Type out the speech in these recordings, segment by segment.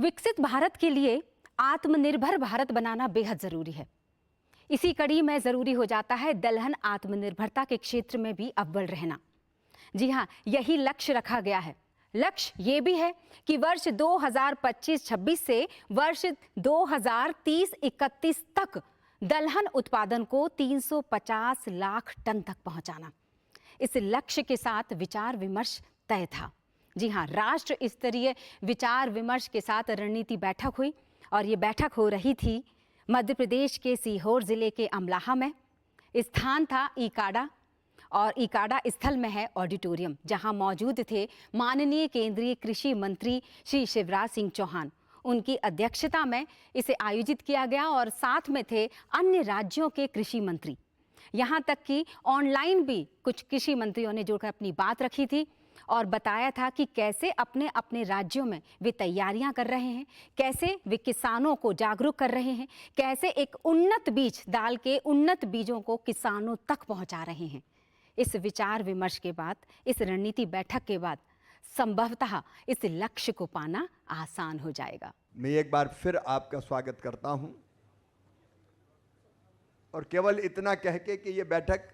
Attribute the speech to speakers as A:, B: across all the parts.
A: विकसित भारत के लिए आत्मनिर्भर भारत बनाना बेहद जरूरी है। इसी कड़ी में जरूरी हो जाता है दलहन आत्मनिर्भरता के क्षेत्र में भी अव्वल रहना। जी हाँ, यही लक्ष्य रखा गया है। लक्ष्य ये भी है कि वर्ष 2025-26 से वर्ष 2030-31 तक दलहन उत्पादन को 350 लाख टन तक पहुंचाना। इस लक्ष्य के साथ विचार विमर्श तय था। जी हाँ, राष्ट्र स्तरीय विचार विमर्श के साथ रणनीति बैठक हुई और ये बैठक हो रही थी मध्य प्रदेश के सीहोर जिले के अमलाहा में। स्थान था ईकाडा और ईकाडा स्थल में है ऑडिटोरियम, जहां मौजूद थे माननीय केंद्रीय कृषि मंत्री श्री शिवराज सिंह चौहान। उनकी अध्यक्षता में इसे आयोजित किया गया और साथ में थे अन्य राज्यों के कृषि मंत्री। यहाँ तक कि ऑनलाइन भी कुछ कृषि मंत्रियों ने जुड़कर अपनी बात रखी थी और बताया था कि कैसे अपने अपने राज्यों में वे तैयारियां कर रहे हैं, कैसे वे किसानों को जागरूक कर रहे हैं, कैसे एक उन्नत बीज डाल के उन्नत बीजों को किसानों तक पहुंचा रहे हैं। इस विचार विमर्श के बाद, इस रणनीति बैठक के बाद संभवतः इस लक्ष्य को पाना आसान हो जाएगा।
B: मैं एक बार फिर आपका स्वागत करता हूं और केवल इतना कह के कि यह बैठक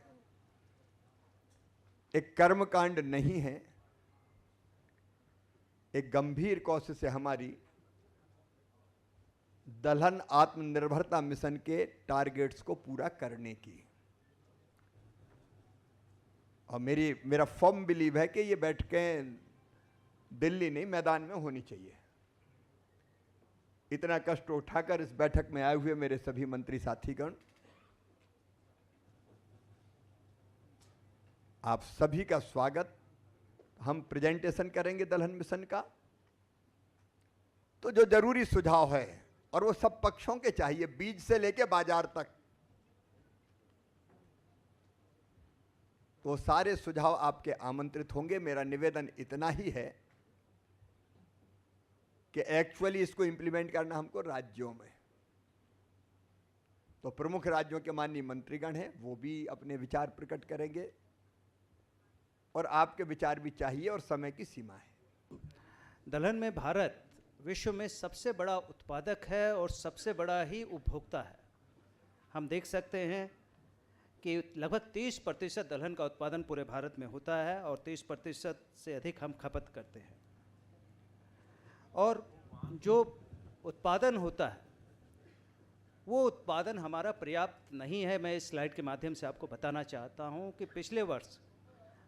B: एक कर्मकांड नहीं है, एक गंभीर कोशिश से हमारी दलहन आत्मनिर्भरता मिशन के टारगेट्स को पूरा करने की। और मेरा फर्म बिलीव है कि ये बैठकें दिल्ली नहीं, मैदान में होनी चाहिए। इतना कष्ट उठाकर इस बैठक में आए हुए मेरे सभी मंत्री साथीगण, आप सभी का स्वागत। हम प्रेजेंटेशन करेंगे दलहन मिशन का, तो जो जरूरी सुझाव है और वो सब पक्षों के चाहिए, बीज से लेके बाजार तक, तो सारे सुझाव आपके आमंत्रित होंगे। मेरा निवेदन इतना ही है कि एक्चुअली इसको इंप्लीमेंट करना हमको राज्यों में, तो प्रमुख राज्यों के माननीय मंत्रीगण हैं, वो भी अपने विचार प्रकट करेंगे और आपके विचार भी चाहिए और समय की सीमा है।
C: दलहन में भारत विश्व में सबसे बड़ा उत्पादक है और सबसे बड़ा ही उपभोक्ता है। हम देख सकते हैं कि लगभग 30% दलहन का उत्पादन पूरे भारत में होता है और 30% से अधिक हम खपत करते हैं। और जो उत्पादन होता है वो उत्पादन हमारा पर्याप्त नहीं है। मैं इस स्लाइड के माध्यम से आपको बताना चाहता हूं कि पिछले वर्ष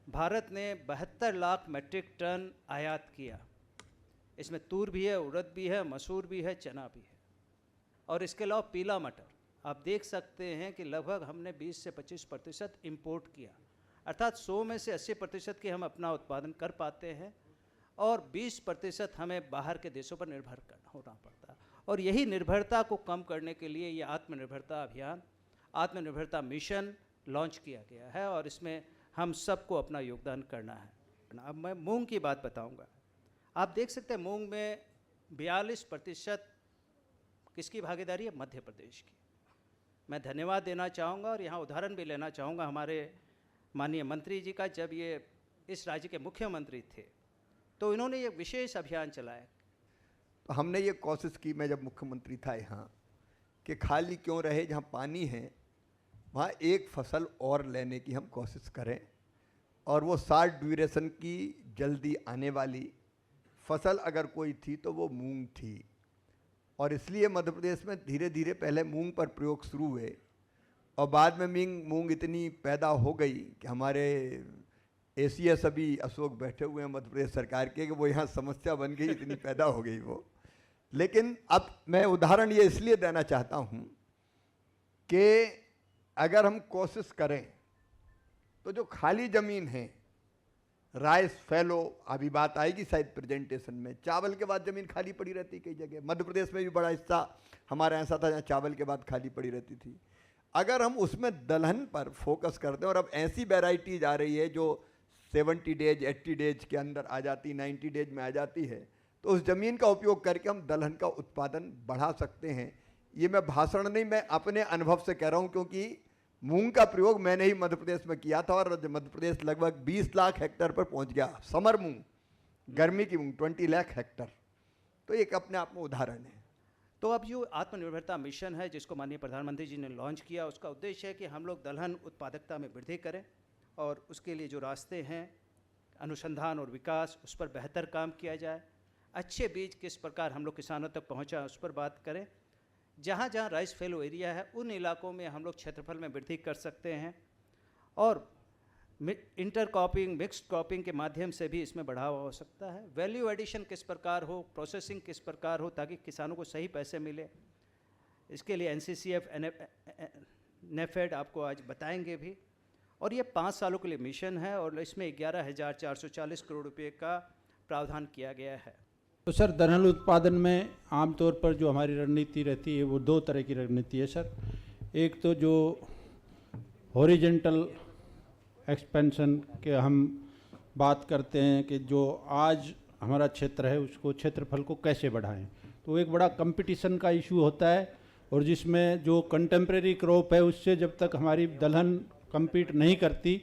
C: भारत ने 72 लाख मीट्रिक टन आयात किया। इसमें तूर भी है, उड़द भी है, मसूर भी है, चना भी है और इसके अलावा पीला मटर। आप देख सकते हैं कि लगभग हमने 20 से 25% इम्पोर्ट किया, अर्थात 100 में से 80% की हम अपना उत्पादन कर पाते हैं और 20% हमें बाहर के देशों पर निर्भर होना पड़ता है। और यही निर्भरता को कम करने के लिए ये आत्मनिर्भरता अभियान, आत्मनिर्भरता मिशन लॉन्च किया गया है और इसमें हम सबको अपना योगदान करना है। अब मैं मूंग की बात बताऊंगा। आप देख सकते हैं मूंग में 42% किसकी भागीदारी है? मध्य प्रदेश की। मैं धन्यवाद देना चाहूँगा और यहाँ उदाहरण भी लेना चाहूँगा हमारे माननीय मंत्री जी का। जब ये इस राज्य के मुख्यमंत्री थे तो इन्होंने ये विशेष अभियान चलाया।
B: तो हमने ये कोशिश की, मैं जब मुख्यमंत्री था यहाँ, कि खाली क्यों रहे, जहाँ पानी है वहाँ एक फसल और लेने की हम कोशिश करें और वो 60 ड्यूरेशन की जल्दी आने वाली फसल अगर कोई थी तो वो मूंग थी। और इसलिए मध्य प्रदेश में धीरे धीरे पहले मूंग पर प्रयोग शुरू हुए और बाद में मूंग इतनी पैदा हो गई कि हमारे एसीएस अभी अशोक बैठे हुए हैं मध्य प्रदेश सरकार के, कि वो यहाँ समस्या बन गई, इतनी पैदा हो गई वो। लेकिन अब मैं उदाहरण ये इसलिए देना चाहता हूँ कि अगर हम कोशिश करें तो जो खाली ज़मीन है, राइस फैलो, अभी बात आएगी शायद प्रेजेंटेशन में, चावल के बाद ज़मीन खाली पड़ी रहती कई जगह। मध्य प्रदेश में भी बड़ा हिस्सा हमारा ऐसा था जहाँ चावल के बाद खाली पड़ी रहती थी। अगर हम उसमें दलहन पर फोकस करते हैं और अब ऐसी वेराइटीज आ रही है जो 70 डेज 80 डेज के अंदर आ जाती, 90 डेज में आ जाती है, तो उस ज़मीन का उपयोग करके हम दलहन का उत्पादन बढ़ा सकते हैं। ये मैं भाषण नहीं, मैं अपने अनुभव से कह रहा हूँ, क्योंकि मूंग का प्रयोग मैंने ही मध्य प्रदेश में किया था और मध्य प्रदेश लगभग 20 लाख हेक्टेयर पर पहुंच गया। समर मूंग, गर्मी की मूंग 20 लाख हेक्टेयर, तो एक अपने आप में उदाहरण है।
C: तो अब जो आत्मनिर्भरता मिशन है जिसको माननीय प्रधानमंत्री जी ने लॉन्च किया, उसका उद्देश्य है कि हम लोग दलहन उत्पादकता में वृद्धि करें और उसके लिए जो रास्ते हैं अनुसंधान और विकास, उस पर बेहतर काम किया जाए। अच्छे बीज किस प्रकार हम लोग किसानों तक पहुंचा, उस पर बात करें। जहाँ जहाँ राइस फेलो एरिया है उन इलाकों में हम लोग क्षेत्रफल में वृद्धि कर सकते हैं और इंटर क्रॉपिंग, मिक्स्ड क्रॉपिंग के माध्यम से भी इसमें बढ़ावा हो सकता है। वैल्यू एडिशन किस प्रकार हो, प्रोसेसिंग किस प्रकार हो, ताकि किसानों को सही पैसे मिले। इसके लिए NCCF, नेफेड आपको आज बताएंगे भी। और ये 5 सालों के लिए मिशन है और इसमें 11,440 करोड़ रुपए का प्रावधान किया गया है।
D: तो सर, दलहन उत्पादन में आमतौर पर जो हमारी रणनीति रहती है वो 2 तरह की रणनीति है सर। एक तो जो हॉरिजेंटल एक्सपेंशन के हम बात करते हैं कि जो आज हमारा क्षेत्र है उसको, क्षेत्रफल को कैसे बढ़ाएं, तो एक बड़ा कंपटीशन का इशू होता है और जिसमें जो कंटेम्प्रेरी क्रॉप है उससे जब तक हमारी दलहन compete नहीं करती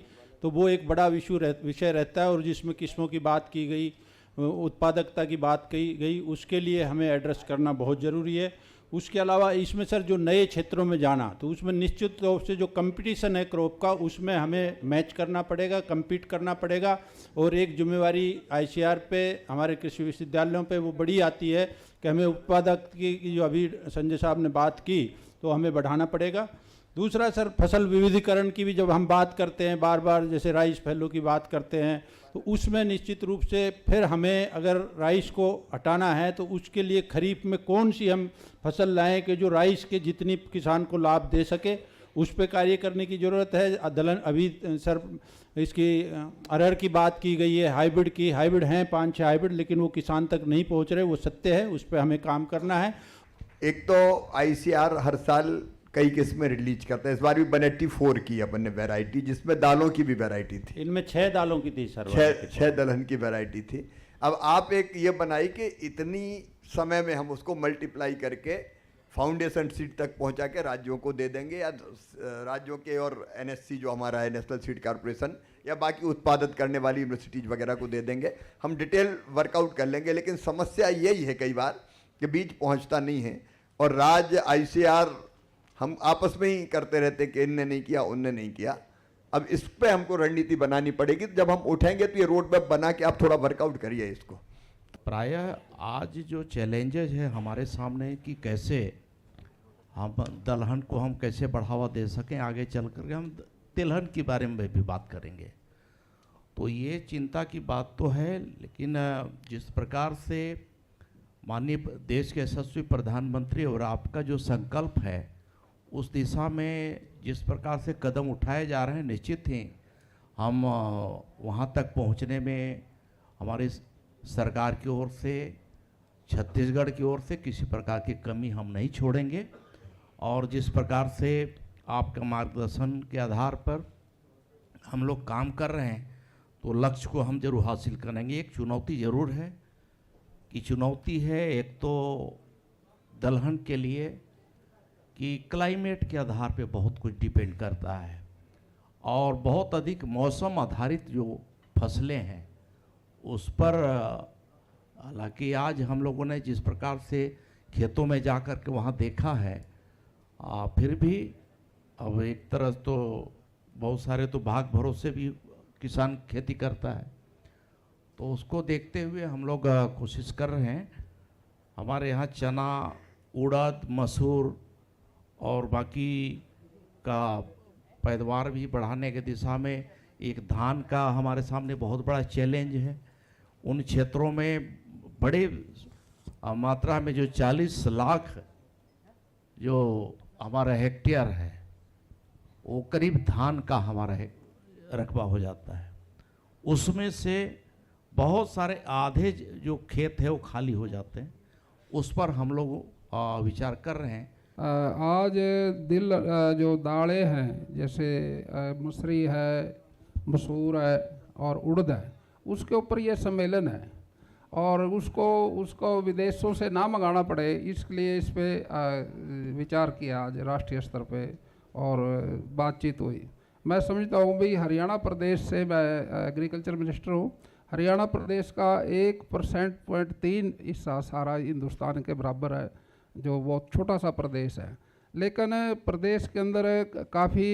D: तो वो एक बड़ा विषय रहता है और जिसमें किस्मों की बात की गई, उत्पादकता की बात की गई, उसके लिए हमें एड्रेस करना बहुत ज़रूरी है। उसके अलावा इसमें सर जो नए क्षेत्रों में जाना, तो उसमें निश्चित रूप से जो कंपटीशन है क्रॉप का उसमें हमें मैच करना पड़ेगा, compete करना पड़ेगा। और एक जिम्मेवारी ICR पे, हमारे कृषि विश्वविद्यालयों पे वो बड़ी आती है कि हमें उत्पादक की जो अभी संजय साहब ने बात की तो हमें बढ़ाना पड़ेगा। दूसरा सर, फसल विविधीकरण की भी जब हम बात करते हैं बार बार, जैसे राइस फैलो की बात करते हैं, तो उसमें निश्चित रूप से फिर हमें अगर राइस को हटाना है तो उसके लिए खरीफ में कौन सी हम फसल लाएं कि जो राइस के जितनी किसान को लाभ दे सके, उस पर कार्य करने की ज़रूरत है। दलहन अभी सर इसकी अरहर की बात की गई है, हाइब्रिड की, हाइब्रिड हैं 5-6 हाइब्रिड, लेकिन वो किसान तक नहीं पहुंच रहे, वो सत्य है, उस पर हमें काम करना है।
B: एक तो ICR हर साल कई किस्में रिलीज करता है। इस बार भी 184 की अपन ने वैरायटी, जिसमें दालों की भी वैरायटी थी।
D: इनमें 6 दालों की थी सर,
B: 6 दलहन की वैरायटी थी। अब आप एक ये बनाई कि इतनी समय में हम उसको मल्टीप्लाई करके फाउंडेशन सीड तक पहुंचा के राज्यों को दे देंगे, या राज्यों के और NSC जो हमारा है, नेशनल सीड कॉर्पोरेशन, या बाकी उत्पादन करने वाली यूनिवर्सिटीज वगैरह को दे देंगे। हम डिटेल वर्कआउट कर लेंगे। लेकिन समस्या यही है कई बार कि बीज पहुंचता नहीं है और राज्य ICR हम आपस में ही करते रहते कि इनने नहीं किया, उनने नहीं किया। अब इस पे हमको रणनीति बनानी पड़ेगी। जब हम उठेंगे तो ये रोड मैप बना के आप थोड़ा वर्कआउट करिए इसको।
E: प्रायः आज जो चैलेंजेस है हमारे सामने कि कैसे हम दलहन को हम कैसे बढ़ावा दे सकें, आगे चल करके हम तिलहन के बारे में भी बात करेंगे। तो ये चिंता की बात तो है, लेकिन जिस प्रकार से माननीय देश के यशस्वी प्रधानमंत्री और आपका जो संकल्प है उस दिशा में जिस प्रकार से कदम उठाए जा रहे हैं, निश्चित ही हम वहाँ तक पहुँचने में हमारी सरकार की ओर से, छत्तीसगढ़ की ओर से किसी प्रकार की कमी हम नहीं छोड़ेंगे। और जिस प्रकार से आपका मार्गदर्शन के आधार पर हम लोग काम कर रहे हैं तो लक्ष्य को हम जरूर हासिल करेंगे। एक चुनौती ज़रूर है कि चुनौती है एक तो दलहन के लिए कि क्लाइमेट के आधार पे बहुत कुछ डिपेंड करता है और बहुत अधिक मौसम आधारित जो फसलें हैं उस पर, हालांकि आज हम लोगों ने जिस प्रकार से खेतों में जा कर के वहाँ देखा है, फिर भी अब एक तरह तो बहुत सारे तो भाग भरोसे भी किसान खेती करता है, तो उसको देखते हुए हम लोग कोशिश कर रहे हैं। हमारे यहाँ चना, उड़द, मसूर और बाकी का पैदावार भी बढ़ाने की दिशा में एक धान का हमारे सामने बहुत बड़ा चैलेंज है। उन क्षेत्रों में बड़े मात्रा में जो 40 लाख जो हमारा हेक्टेयर है वो करीब धान का हमारा रकबा हो जाता है। उसमें से बहुत सारे आधे जो खेत है वो खाली हो जाते हैं। उस पर हम लोग विचार कर रहे हैं।
F: आज जो दालें हैं जैसे मसूरी है, मसूर है और उड़द है, उसके ऊपर ये सम्मेलन है और उसको विदेशों से ना मंगाना पड़े इसलिए इस पे विचार किया आज राष्ट्रीय स्तर पे और बातचीत हुई। मैं समझता हूँ भाई हरियाणा प्रदेश से, मैं एग्रीकल्चर मिनिस्टर हूँ, हरियाणा प्रदेश का 1.3% हिस्सा सारा हिंदुस्तान के बराबर है, जो बहुत छोटा सा प्रदेश है। लेकिन प्रदेश के अंदर काफ़ी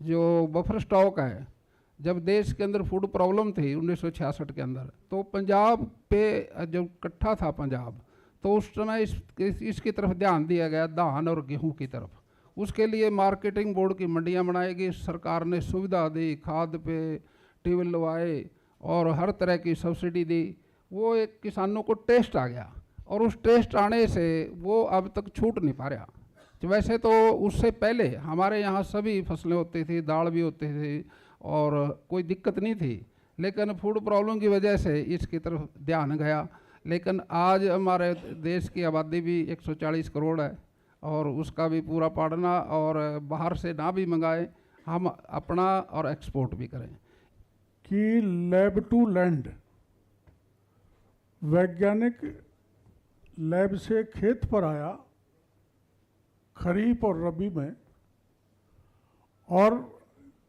F: जो बफर स्टॉक है, जब देश के अंदर फूड प्रॉब्लम थी 1966 के अंदर, तो पंजाब पे जब इकट्ठा था पंजाब, तो उस समय इसकी तरफ ध्यान दिया गया, धान और गेहूं की तरफ। उसके लिए मार्केटिंग बोर्ड की मंडियां बनाई गई, सरकार ने सुविधा दी, खाद पे ट्यूबवेल लगवाए और हर तरह की सब्सिडी दी। वो एक किसानों को टेस्ट आ गया, और उस टेस्ट आने से वो अब तक छूट नहीं पा रहा। वैसे तो उससे पहले हमारे यहाँ सभी फसलें होती थी, दाल भी होती थी और कोई दिक्कत नहीं थी, लेकिन फूड प्रॉब्लम की वजह से इसकी तरफ ध्यान गया। लेकिन आज हमारे देश की आबादी भी 140 करोड़ है, और उसका भी पूरा पाड़ना और बाहर से ना भी मंगाए, हम अपना और एक्सपोर्ट भी करें।
G: कि लैब टू लैंड, वैज्ञानिक लैब से खेत पर आया खरीफ और रबी में, और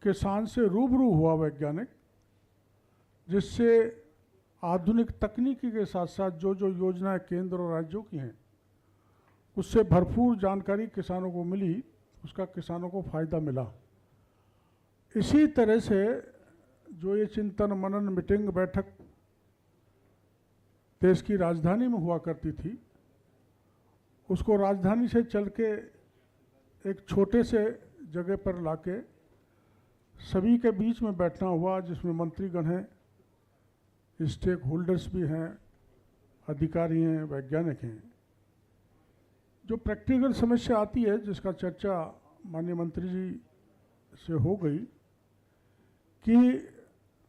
G: किसान से रूबरू हुआ वैज्ञानिक, जिससे आधुनिक तकनीकी के साथ साथ जो जो योजनाएं केंद्र और राज्यों की हैं उससे भरपूर जानकारी किसानों को मिली, उसका किसानों को फ़ायदा मिला। इसी तरह से जो ये चिंतन मनन मीटिंग बैठक देश की राजधानी में हुआ करती थी, उसको राजधानी से चल के एक छोटे से जगह पर लाके सभी के बीच में बैठना हुआ, जिसमें मंत्रीगण हैं, स्टेक होल्डर्स भी हैं, अधिकारी हैं, वैज्ञानिक हैं। जो प्रैक्टिकल समस्या आती है, जिसका चर्चा माननीय मंत्री जी से हो गई, कि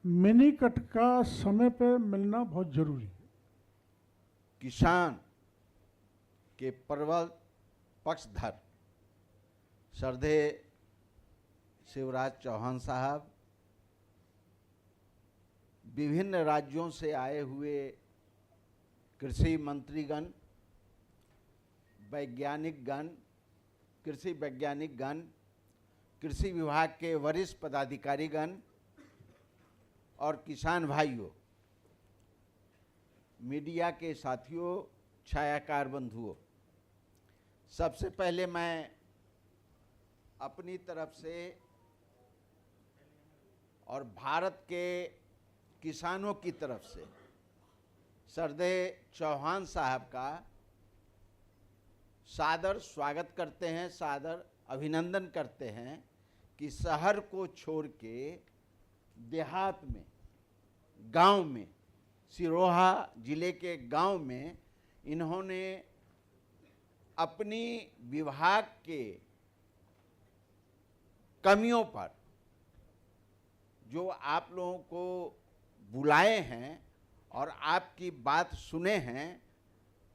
G: मिनी कट का समय पे मिलना बहुत जरूरी है।
H: किसान के प्रबल पक्षधर श्रद्धेय शिवराज चौहान साहब, विभिन्न राज्यों से आए हुए कृषि मंत्रीगण, वैज्ञानिकगण, कृषि वैज्ञानिकगण, कृषि विभाग के वरिष्ठ पदाधिकारीगण और किसान भाइयों, मीडिया के साथियों, छायाकार बंधुओं, सबसे पहले मैं अपनी तरफ से और भारत के किसानों की तरफ से श्रद्धेय चौहान साहब का सादर स्वागत करते हैं, सादर अभिनंदन करते हैं कि शहर को छोड़ के देहात में, गांव में, सिरोहा जिले के गांव में इन्होंने अपनी विभाग के कमियों पर जो आप लोगों को बुलाए हैं और आपकी बात सुने हैं,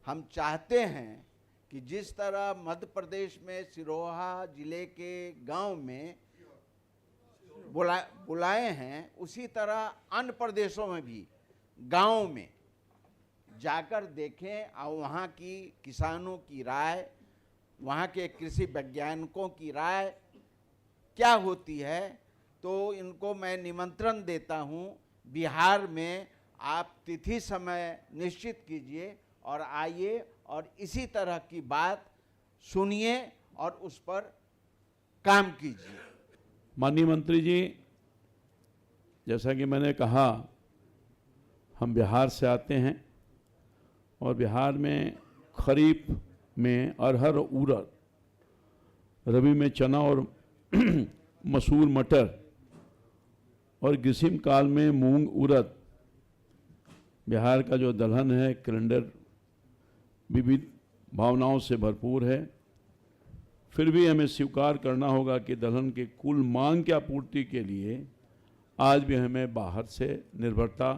H: हम चाहते हैं कि जिस तरह मध्य प्रदेश में सिरोहा जिले के गांव में बुलाए हैं, उसी तरह अन्य प्रदेशों में भी गांव में जाकर देखें और वहाँ की किसानों की राय, वहाँ के कृषि वैज्ञानिकों की राय क्या होती है। तो इनको मैं निमंत्रण देता हूँ, बिहार में आप तिथि समय निश्चित कीजिए और आइए और इसी तरह की बात सुनिए और उस पर काम कीजिए।
D: माननीय मंत्री जी, जैसा कि मैंने कहा, हम बिहार से आते हैं और बिहार में खरीफ में अरहर, उड़द, रबी में चना और मसूर, मटर, और ग्रीष्म काल में मूंग, उड़द। बिहार का जो दलहन है, कैलेंडर विविध भावनाओं से भरपूर है। फिर भी हमें स्वीकार करना होगा कि दलहन के कुल मांग की आपूर्ति के लिए आज भी हमें बाहर से निर्भरता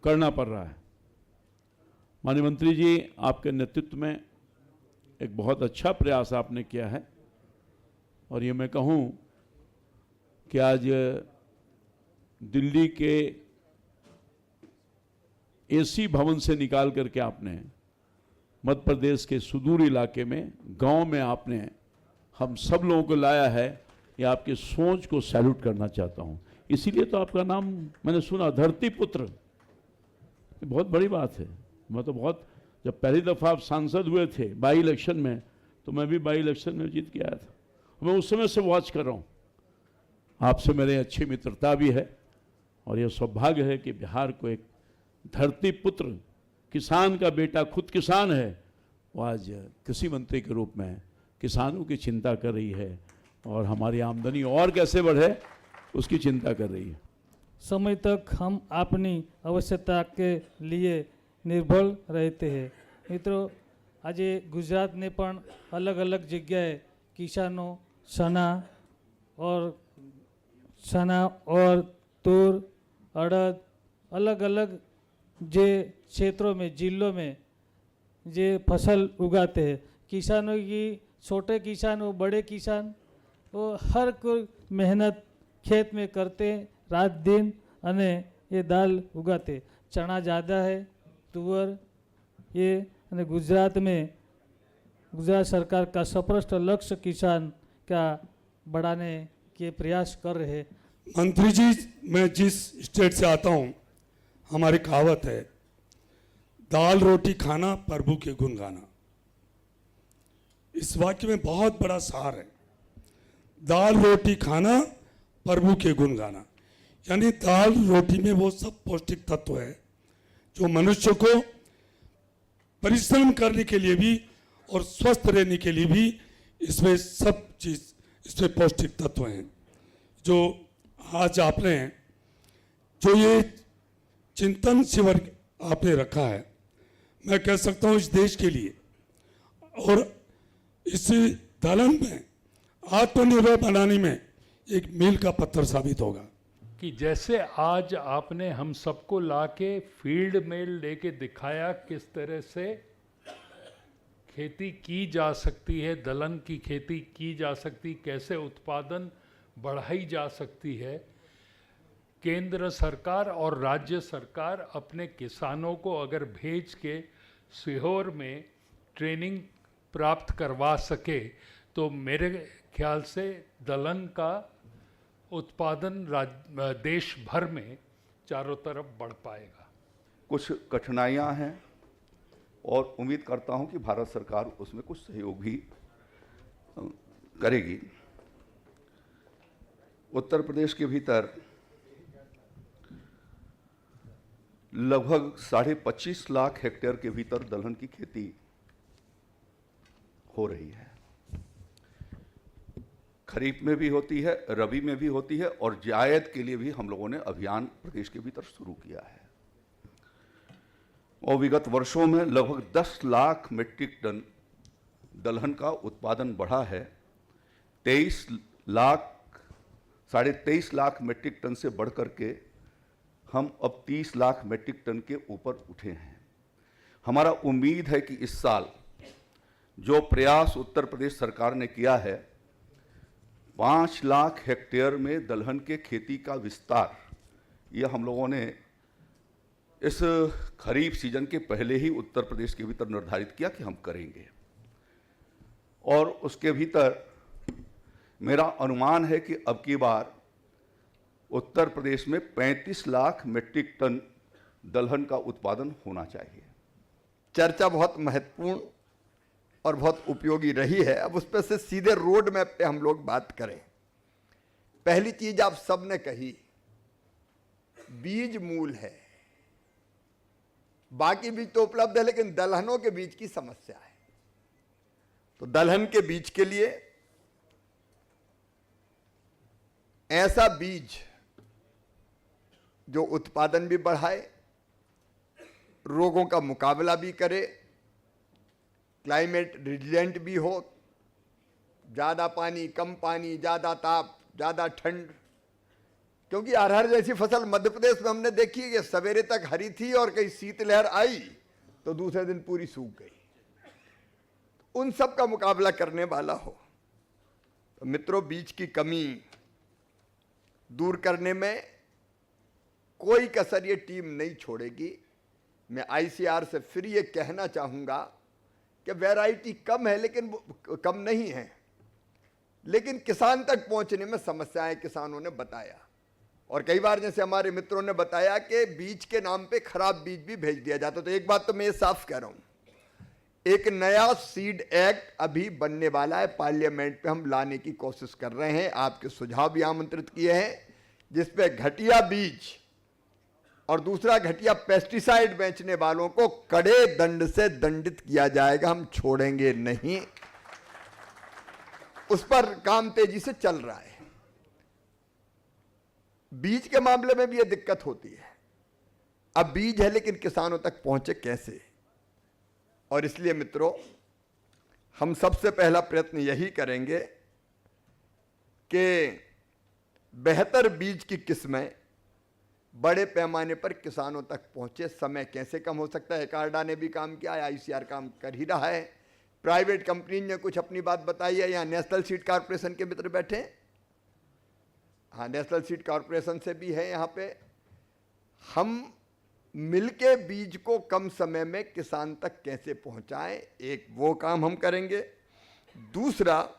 D: करना पड़ रहा है। माननीय मंत्री जी, आपके नेतृत्व में एक बहुत अच्छा प्रयास आपने किया है, और ये मैं कहूँ कि आज दिल्ली के एसी भवन से निकाल करके आपने मध्य प्रदेश के सुदूर इलाके में, गांव में आपने हम सब लोगों को लाया है। ये आपकी सोच को सैल्यूट करना चाहता हूँ।
I: इसीलिए तो आपका नाम मैंने सुना, धरती पुत्र, बहुत बड़ी बात है। मैं तो बहुत, जब पहली दफ़ा आप सांसद हुए थे बाई इलेक्शन में, तो मैं भी बाई इलेक्शन में जीत के आया था। मैं उस समय से वॉच कर रहा हूँ, आपसे मेरी अच्छी मित्रता भी है, और यह सौभाग्य है कि बिहार को एक धरती पुत्र, किसान का बेटा, खुद किसान है, वो आज कृषि मंत्री के रूप में किसानों की चिंता कर रही है, और हमारी आमदनी और कैसे बढ़े उसकी चिंता कर रही है।
J: समय तक हम अपनी आवश्यकता के लिए निर्भर रहते हैं। मित्रों, आज गुजरात ने पण अलग अलग जगह किसानों चना और तूर, अड़द, अलग अलग जे क्षेत्रों में, जिलों में जे फसल उगाते हैं। किसानों की, छोटे किसान वो बड़े किसान, वो हर कोई मेहनत खेत में करते रात दिन, अने ये दाल उगाते। चना ज़्यादा है, तुअर ये, अने गुजरात में गुजरात सरकार का स्पष्ट लक्ष्य किसान का बढ़ाने के प्रयास कर रहे हैं।
K: मंत्री जी, मैं जिस स्टेट से आता हूँ, हमारी कहावत है, दाल रोटी खाना प्रभु के गुण गाना। इस वाक्य में बहुत बड़ा सार है। दाल रोटी खाना प्रभु के गुण गाना, यानी दाल रोटी में वो सब पौष्टिक तत्व है जो मनुष्य को परिश्रम करने के लिए भी और स्वस्थ रहने के लिए भी, इसमें सब चीज, इसमें पौष्टिक तत्व हैं। जो आज आपने जो ये चिंतन शिविर आपने रखा है, मैं कह सकता हूँ इस देश के लिए और इस दलहन में आत्मनिर्भर बनाने में एक मील का पत्थर साबित होगा।
L: कि जैसे आज आपने हम सबको लाके फील्ड में लेके दिखाया किस तरह से खेती की जा सकती है, दलहन की खेती की जा सकती, कैसे उत्पादन बढ़ाई जा सकती है। केंद्र सरकार और राज्य सरकार अपने किसानों को अगर भेज के सीहोर में ट्रेनिंग प्राप्त करवा सके तो मेरे ख्याल से दलहन का उत्पादन देश भर में चारों तरफ बढ़ पाएगा।
M: कुछ कठिनाइयां हैं और उम्मीद करता हूं कि भारत सरकार उसमें कुछ सहयोग भी करेगी। उत्तर प्रदेश के भीतर लगभग 25.5 लाख हेक्टेयर के भीतर दलहन की खेती हो रही है। खरीफ में भी होती है, रबी में भी होती है, और जायद के लिए भी हम लोगों ने अभियान प्रदेश के भीतर शुरू किया है। और विगत वर्षों में लगभग 10 लाख मीट्रिक टन दलहन का उत्पादन बढ़ा है। 23 लाख मीट्रिक टन से बढ़कर के हम अब 30 लाख मीट्रिक टन के ऊपर उठे हैं। हमारा उम्मीद है कि इस साल जो प्रयास उत्तर प्रदेश सरकार ने किया है, 5 लाख हेक्टेयर में दलहन के खेती का विस्तार, यह हम लोगों ने इस खरीफ सीजन के पहले ही उत्तर प्रदेश के भीतर निर्धारित किया कि हम करेंगे। और उसके भीतर मेरा अनुमान है कि अब की बार उत्तर प्रदेश में 35 लाख मीट्रिक टन दलहन का उत्पादन होना चाहिए।
B: चर्चा बहुत महत्वपूर्ण और बहुत उपयोगी रही है। अब उस पर से सीधे रोड मैप पे हम लोग बात करें। पहली चीज आप सबने कही, बीज मूल है, बाकी बीज तो उपलब्ध है, लेकिन दलहनों के बीज की समस्या है। तो दलहन के बीज के लिए ऐसा बीज जो उत्पादन भी बढ़ाए, रोगों का मुकाबला भी करे, क्लाइमेट रिजिलेंट भी हो, ज़्यादा पानी, कम पानी, ज़्यादा ताप, ज़्यादा ठंड। क्योंकि अरहर जैसी फसल मध्य प्रदेश में हमने देखी कि सवेरे तक हरी थी और कहीं शीतलहर आई तो दूसरे दिन पूरी सूख गई। उन सब का मुकाबला करने वाला हो। तो मित्रों, बीज की कमी दूर करने में कोई कसर ये टीम नहीं छोड़ेगी। मैं आईसीआर से फिर ये कहना चाहूँगा कि वैरायटी कम है, लेकिन कम नहीं है, लेकिन किसान तक पहुँचने में समस्याएं किसानों ने बताया। और कई बार जैसे हमारे मित्रों ने बताया कि बीज के नाम पे खराब बीज भी भेज दिया जाता। तो एक बात तो मैं ये साफ कह रहा हूं, एक नया सीड एक्ट अभी बनने वाला है, पार्लियामेंट पे हम लाने की कोशिश कर रहे हैं, आपके सुझाव भी आमंत्रित किए हैं, जिसपे घटिया बीज और दूसरा घटिया पेस्टिसाइड बेचने वालों को कड़े दंड से दंडित किया जाएगा, हम छोड़ेंगे नहीं। उस पर काम तेजी से चल रहा है। बीज के मामले में भी यह दिक्कत होती है, अब बीज है लेकिन किसानों तक पहुंचे कैसे। और इसलिए मित्रों, हम सबसे पहला प्रयत्न यही करेंगे कि बेहतर बीज की किस्में बड़े पैमाने पर किसानों तक पहुंचे। समय कैसे कम हो सकता है, कार्डा ने भी काम किया है, ICR काम कर ही रहा है, प्राइवेट कंपनी ने कुछ अपनी बात बताई है। यहाँ नेशनल सीड कॉर्पोरेशन के मित्र बैठे हैं, हाँ नेशनल सीड कॉर्पोरेशन से भी है यहाँ पे। हम मिलके बीज को कम समय में किसान तक कैसे पहुंचाएं, एक वो काम हम करेंगे। दूसरा,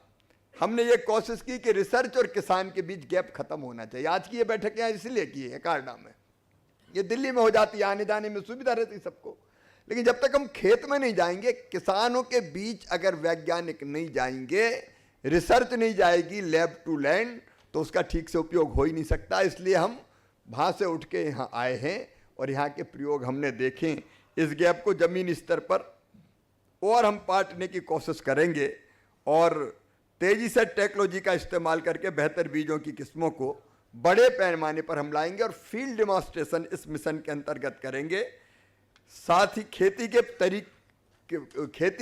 B: हमने ये कोशिश की कि रिसर्च और किसान के बीच गैप खत्म होना चाहिए। आज की ये बैठक यहाँ इसलिए की है कार्डा में, ये दिल्ली में हो जाती है, आने जाने में सुविधा रहती सबको, लेकिन जब तक हम खेत में नहीं जाएंगे, किसानों के बीच अगर वैज्ञानिक नहीं जाएंगे, रिसर्च नहीं जाएगी लैब टू लैंड, तो उसका ठीक से उपयोग हो ही नहीं सकता। इसलिए हम वहाँ से उठ के यहाँ आए हैं और यहाँ के प्रयोग हमने देखे। इस गैप को जमीन स्तर पर और हम पाटने की कोशिश करेंगे और तेजी से टेक्नोलॉजी का इस्तेमाल करके बेहतर बीजों की किस्मों को बड़े पैमाने पर हम लाएंगे और फील्ड डेमोन्स्ट्रेशन इस मिशन के अंतर्गत करेंगे। साथ ही खेती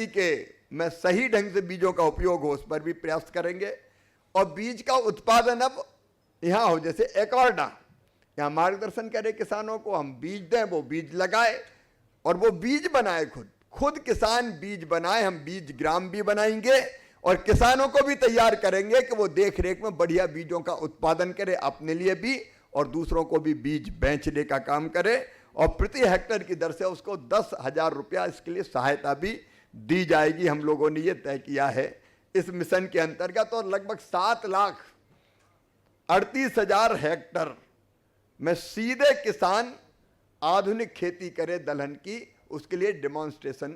B: के में सही ढंग से बीजों का उपयोग हो, उस पर भी प्रयास करेंगे। और बीज का उत्पादन अब यहाँ हो, जैसे एक्वार्डा यहाँ मार्गदर्शन करे किसानों को, हम बीज दें, वो बीज लगाए और वो बीज बनाए, खुद किसान बीज बनाए। हम बीज ग्राम भी बनाएंगे और किसानों को भी तैयार करेंगे कि वो देख रेख में बढ़िया बीजों का उत्पादन करे, अपने लिए भी और दूसरों को भी बीज बेचने का काम करे। और प्रति हेक्टेयर की दर से उसको 10,000 रुपया इसके लिए सहायता भी दी जाएगी। हम लोगों ने ये तय किया है इस मिशन के अंतर्गत। और लगभग 7,38,000 हेक्टेयर में सीधे किसान आधुनिक खेती करे दलहन की, उसके लिए डेमोन्स्ट्रेशन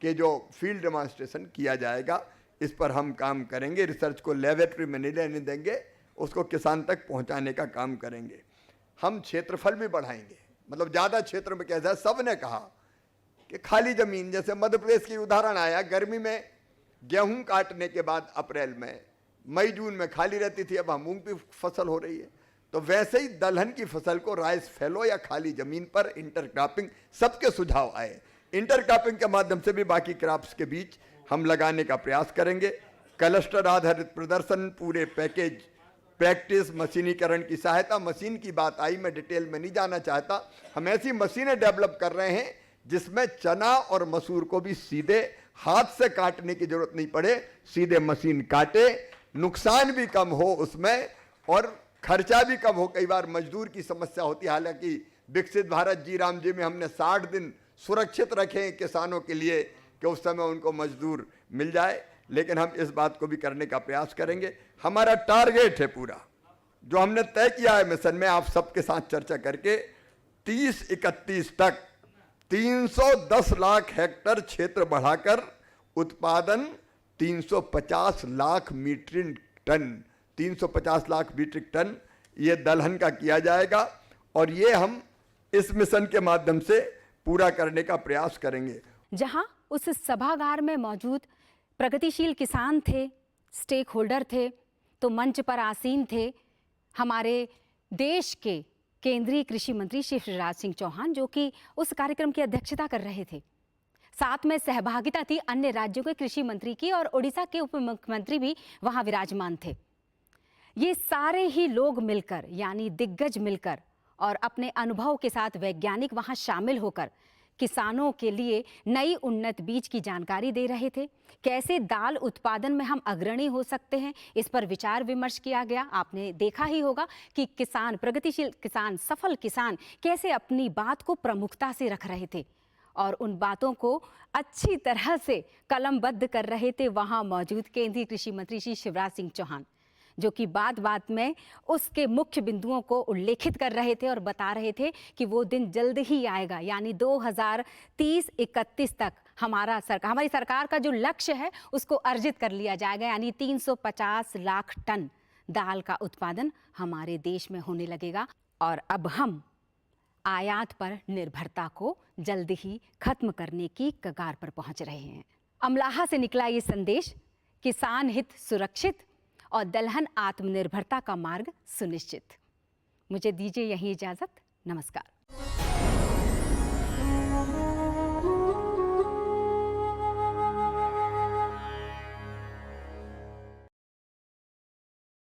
B: के जो फील्ड डेमोन्स्ट्रेशन किया जाएगा, इस पर हम काम करेंगे। रिसर्च को लेबोरेटरी में नहीं लेने देंगे, उसको किसान तक पहुंचाने का काम करेंगे। हम क्षेत्रफल भी बढ़ाएंगे, मतलब ज़्यादा क्षेत्र में कैसा है, सब ने कहा कि खाली ज़मीन, जैसे मध्य प्रदेश की उदाहरण आया, गर्मी में गेहूं काटने के बाद अप्रैल में, मई जून में खाली रहती थी, अब मूंग की फसल हो रही है। तो वैसे ही दलहन की फसल को राइस फैलो या खाली ज़मीन पर इंटरक्रॉपिंग, सबके सुझाव आए, इंटरक्रॉपिंग के माध्यम से भी बाकी क्रॉप्स के बीच हम लगाने का प्रयास करेंगे। क्लस्टर आधारित प्रदर्शन, पूरे पैकेज, प्रैक्टिस, मशीनीकरण की सहायता। मशीन की बात आई, मैं डिटेल में नहीं जाना चाहता। हम ऐसी मशीनें डेवलप कर रहे हैं जिसमें चना और मसूर को भी सीधे हाथ से काटने की जरूरत नहीं पड़े, सीधे मशीन काटे, नुकसान भी कम हो उसमें और खर्चा भी कम हो। कई बार मजदूर की समस्या होती है, हालांकि विकसित भारत जी राम जी में हमने 60 दिन सुरक्षित रखे किसानों के लिए कि उस समय उनको मजदूर मिल जाए, लेकिन हम इस बात को भी करने का प्रयास करेंगे। हमारा टारगेट है पूरा जो हमने तय किया है मिशन में, आप सबके साथ चर्चा करके 30-31 तक 310 लाख हेक्टेयर क्षेत्र बढ़ाकर उत्पादन 350 lakh metric ton, 350 lakh metric ton ये दलहन का किया जाएगा। और ये हम इस मिशन के माध्यम से पूरा करने का प्रयास करेंगे।
A: जहां उस सभागार में मौजूद प्रगतिशील किसान थे, स्टेक होल्डर थे, तो मंच पर आसीन थे हमारे देश के केंद्रीय कृषि मंत्री श्री शिवराज सिंह चौहान, जो कि उस कार्यक्रम की अध्यक्षता कर रहे थे। साथ में सहभागिता थी अन्य राज्यों के कृषि मंत्री की और ओडिशा के उप मुख्यमंत्री भी वहां विराजमान थे। ये सारे ही लोग मिलकर, यानी दिग्गज मिलकर और अपने अनुभव के साथ वैज्ञानिक वहां शामिल होकर किसानों के लिए नई उन्नत बीज की जानकारी दे रहे थे। कैसे दाल उत्पादन में हम अग्रणी हो सकते हैं, इस पर विचार विमर्श किया गया। आपने देखा ही होगा कि किसान, प्रगतिशील किसान, सफल किसान कैसे अपनी बात को प्रमुखता से रख रहे थे और उन बातों को अच्छी तरह से कलमबद्ध कर रहे थे वहां मौजूद केंद्रीय कृषि मंत्री श्री शिवराज सिंह चौहान। जो कि बात बात में उसके मुख्य बिंदुओं को उल्लेखित कर रहे थे और बता रहे थे कि वो दिन जल्द ही आएगा, यानी 2030-31 तक हमारी सरकार का जो लक्ष्य है उसको अर्जित कर लिया जाएगा, यानी 350 लाख टन दाल का उत्पादन हमारे देश में होने लगेगा। और अब हम आयात पर निर्भरता को जल्द ही खत्म करने की कगार पर पहुंच रहे हैं। अमलाहा से निकला ये संदेश, किसान हित सुरक्षित और दलहन आत्मनिर्भरता का मार्ग सुनिश्चित। मुझे दीजिए यही इजाजत। नमस्कार।